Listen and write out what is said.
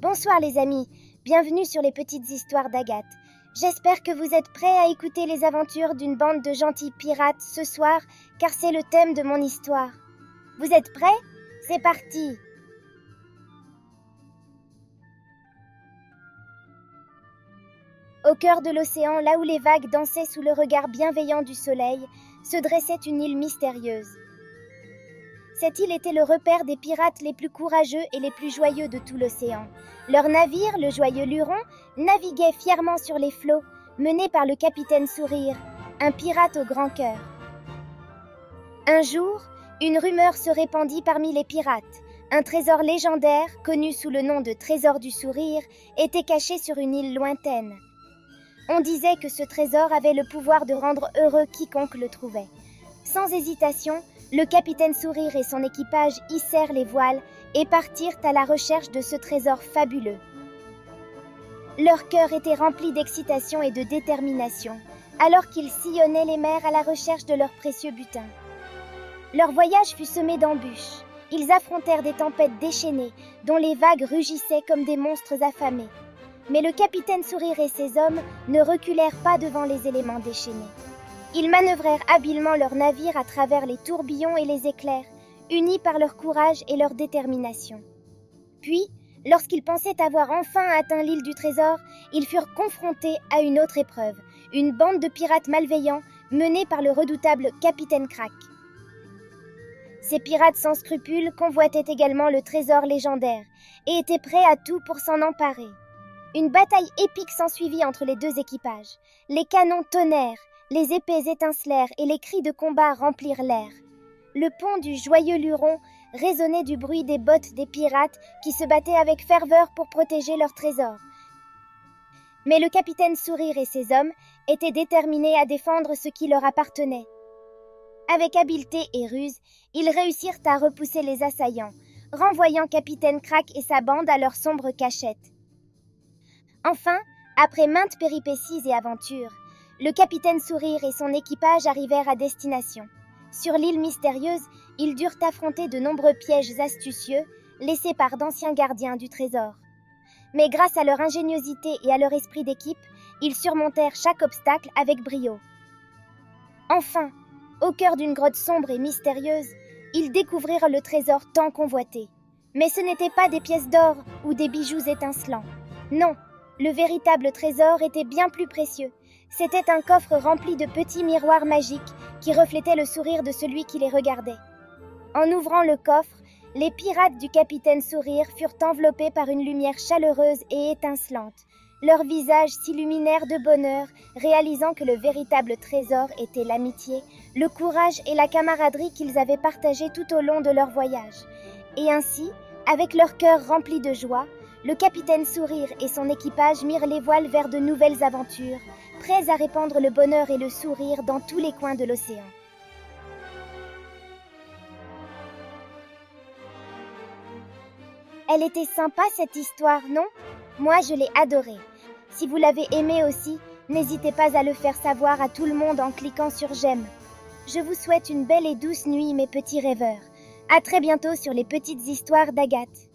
Bonsoir les amis, bienvenue sur les petites histoires d'Agathe. J'espère que vous êtes prêts à écouter les aventures d'une bande de gentils pirates ce soir, car c'est le thème de mon histoire. Vous êtes prêts? C'est parti! Au cœur de l'océan, là où les vagues dansaient sous le regard bienveillant du soleil, se dressait une île mystérieuse. Cette île était le repère des pirates les plus courageux et les plus joyeux de tout l'océan. Leur navire, le joyeux Luron, naviguait fièrement sur les flots, mené par le capitaine Sourire, un pirate au grand cœur. Un jour, une rumeur se répandit parmi les pirates. Un trésor légendaire, connu sous le nom de Trésor du Sourire, était caché sur une île lointaine. On disait que ce trésor avait le pouvoir de rendre heureux quiconque le trouvait. Sans hésitation, le capitaine Sourire et son équipage hissèrent les voiles et partirent à la recherche de ce trésor fabuleux. Leur cœur était rempli d'excitation et de détermination, alors qu'ils sillonnaient les mers à la recherche de leur précieux butin. Leur voyage fut semé d'embûches. Ils affrontèrent des tempêtes déchaînées, dont les vagues rugissaient comme des monstres affamés. Mais le capitaine Sourire et ses hommes ne reculèrent pas devant les éléments déchaînés. Ils manœuvrèrent habilement leur navire à travers les tourbillons et les éclairs, unis par leur courage et leur détermination. Puis, lorsqu'ils pensaient avoir enfin atteint l'île du trésor, ils furent confrontés à une autre épreuve, une bande de pirates malveillants menée par le redoutable capitaine Crack. Ces pirates sans scrupules convoitaient également le trésor légendaire et étaient prêts à tout pour s'en emparer. Une bataille épique s'ensuivit entre les deux équipages. Les canons tonnèrent, les épées étincelèrent et les cris de combat remplirent l'air. Le pont du joyeux Luron résonnait du bruit des bottes des pirates qui se battaient avec ferveur pour protéger leur trésor. Mais le capitaine Sourire et ses hommes étaient déterminés à défendre ce qui leur appartenait. Avec habileté et ruse, ils réussirent à repousser les assaillants, renvoyant capitaine Crack et sa bande à leur sombre cachette. Enfin, après maintes péripéties et aventures, le capitaine Sourire et son équipage arrivèrent à destination. Sur l'île mystérieuse, ils durent affronter de nombreux pièges astucieux, laissés par d'anciens gardiens du trésor. Mais grâce à leur ingéniosité et à leur esprit d'équipe, ils surmontèrent chaque obstacle avec brio. Enfin, au cœur d'une grotte sombre et mystérieuse, ils découvrirent le trésor tant convoité. Mais ce n'étaient pas des pièces d'or ou des bijoux étincelants. Non, le véritable trésor était bien plus précieux. C'était un coffre rempli de petits miroirs magiques qui reflétaient le sourire de celui qui les regardait. En ouvrant le coffre, les pirates du capitaine Sourire furent enveloppés par une lumière chaleureuse et étincelante. Leurs visages s'illuminèrent de bonheur, réalisant que le véritable trésor était l'amitié, le courage et la camaraderie qu'ils avaient partagés tout au long de leur voyage. Et ainsi, avec leur cœur rempli de joie, le capitaine Sourire et son équipage mirent les voiles vers de nouvelles aventures, prêts à répandre le bonheur et le sourire dans tous les coins de l'océan. Elle était sympa cette histoire, non? Moi, je l'ai adorée. Si vous l'avez aimée aussi, n'hésitez pas à le faire savoir à tout le monde en cliquant sur j'aime. Je vous souhaite une belle et douce nuit, mes petits rêveurs. À très bientôt sur les petites histoires d'Agathe.